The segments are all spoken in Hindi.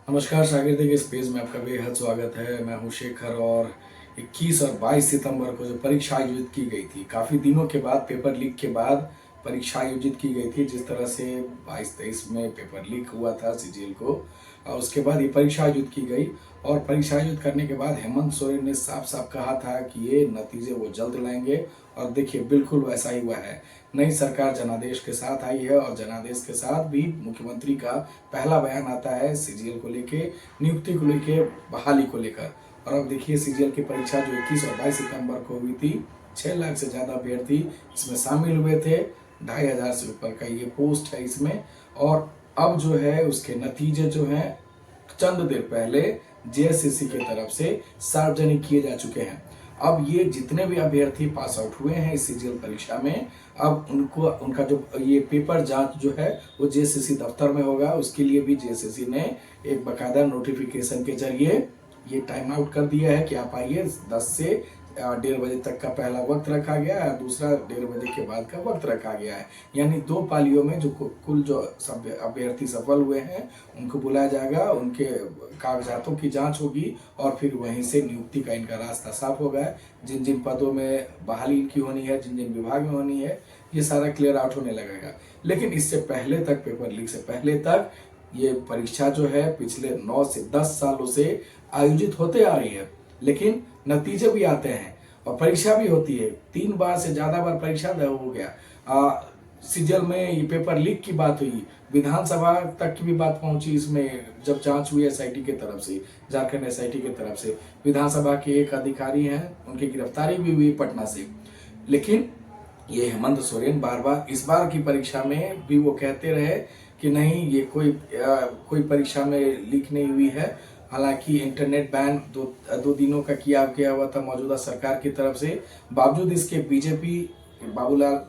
नमस्कार शागिर्दी के इस पेज में आपका बेहद स्वागत है। मैं हूं शेखर और 21 और 22 सितंबर को जो परीक्षा आयोजित की गई थी, काफ़ी दिनों के बाद, पेपर लीक के बाद परीक्षा आयोजित की गई थी। जिस तरह से 22-23 में पेपर लीक हुआ था सीजीएल को, और उसके बाद ये परीक्षा आयोजित की गई। और परीक्षा आयोजित करने के बाद हेमंत सोरेन ने साफ साफ कहा था कि ये नतीजे वो जल्द लाएंगे, और देखिए बिल्कुल वैसा ही हुआ है। नई सरकार जनादेश के साथ आई है और जनादेश के साथ भी मुख्यमंत्री का पहला बयान आता है सीजीएल को लेके, नियुक्ति को लेके, बहाली को लेकर। और अब देखिए सीजीएल की परीक्षा जो 21 और 22 सितंबर को हुई थी, 6 लाख से ज़्यादा अभ्यर्थी इसमें शामिल हुए थे। 2,500 से ऊपर का ये पोस्ट है इसमें। और अब जो है उसके नतीजे जो हैं चंद देर पहले जेएसएससी की तरफ से सार्वजनिक किए जा चुके हैं। अब ये जितने भी अभ्यर्थी पास आउट हुए हैं इस सीजीएल परीक्षा में, अब उनका जो ये पेपर जांच जो है वो जेएसएससी दफ्तर में होगा। उसके लिए भी जेएसएससी ने एक बाकायदा नोटिफिकेशन के जरिए ये टाइम आउट कर दिया है कि आप आइए। 10 से 1:30 बजे तक का पहला वक्त रखा गया है और दूसरा 1:30 बजे के बाद का वक्त रखा गया है। यानी 2 पालियों में जो कुल जो सब अभ्यर्थी सफल हुए हैं उनको बुलाया जाएगा, उनके कागजातों की जांच होगी और फिर वहीं से नियुक्ति का इनका रास्ता साफ होगा। जिन जिन पदों में बहाली इनकी होनी है, जिन जिन विभाग में होनी है, ये सारा क्लियर आउट होने लगेगा। लेकिन इससे पहले तक, पेपर लीक से पहले तक, ये परीक्षा जो है पिछले 9 से 10 सालों से आयोजित होते आ रही है। लेकिन नतीजे भी आते हैं और परीक्षा भी होती है। 3 बार से ज्यादा बार परीक्षा हो गया। सीजीएल में ये पेपर लीक की बात हुई, विधानसभा तक की भी बात पहुंची इसमें, जब जांच हुई एसआईटी की तरफ से, झारखंड एसआईटी की तरफ से। विधानसभा के एक अधिकारी हैं, उनकी गिरफ्तारी भी हुई पटना से। लेकिन ये हेमंत सोरेन बार बार इस बार की परीक्षा में भी वो कहते रहे कि नहीं, ये कोई परीक्षा में लीक नहीं हुई है। हालांकि इंटरनेट बैन दो दिनों का किया गया हुआ था मौजूदा सरकार की तरफ से, बावजूद इसके बीजेपी, बाबूलाल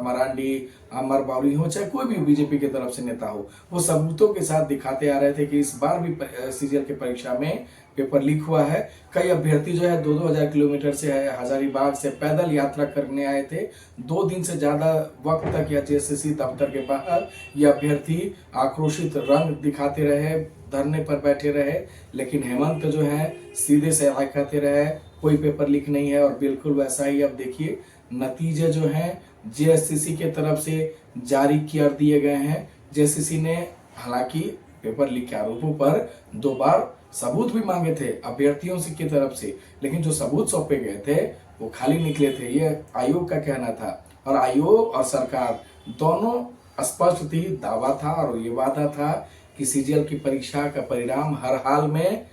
मरांडी, अमर बावरी हो, चाहे कोई भी बीजेपी की तरफ से नेता हो, वो सबूतों के साथ दिखाते आ रहे थे कि इस बार भी सीजीएल की परीक्षा में पेपर लीक हुआ है। कई अभ्यर्थी जो है 2-2 हजार किलोमीटर से हजारीबाग से पैदल यात्रा करने आए थे। 2 दिन से ज्यादा वक्त तक या जेएसएससी दफ्तर के बाहर ये अभ्यर्थी आक्रोशित रंग दिखाते रहे, धरने पर बैठे रहे। लेकिन हेमंत जो है सीधे से कहते रहे कोई पेपर लीक नहीं है। और बिल्कुल वैसा ही अब देखिए नतीजे जो हैं जेएसएससी के तरफ से जारी कर दिए गए हैं। जेएसएससी ने हालांकि पेपर लीक के आरोपों पर 2 बार सबूत भी मांगे थे अभ्यर्थियों से की तरफ से, लेकिन जो सबूत सौंपे गए थे वो खाली निकले थे, ये आयोग का कहना था। और आयोग और सरकार दोनों स्पष्ट थी, दावा था और ये वादा था कि सीजीएल की परीक्षा का परिणाम हर हाल में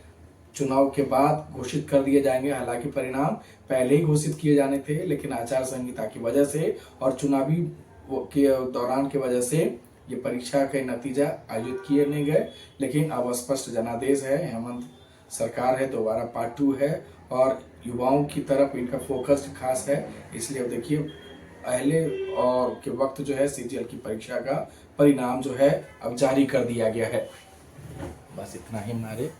चुनाव के बाद घोषित कर दिए जाएंगे। हालांकि परिणाम पहले ही घोषित किए जाने थे, लेकिन आचार संहिता की वजह से और चुनावी के दौरान की वजह से ये परीक्षा के नतीजा आयोजित किए नहीं गए। लेकिन अब स्पष्ट जनादेश है, हेमंत सरकार है, दोबारा पार्ट 2 है और युवाओं की तरफ इनका फोकस खास है। इसलिए अब देखिए पहले और के वक्त जो है सीजीएल की परीक्षा का परिणाम जो है अब जारी कर दिया गया है। बस इतना ही हमारे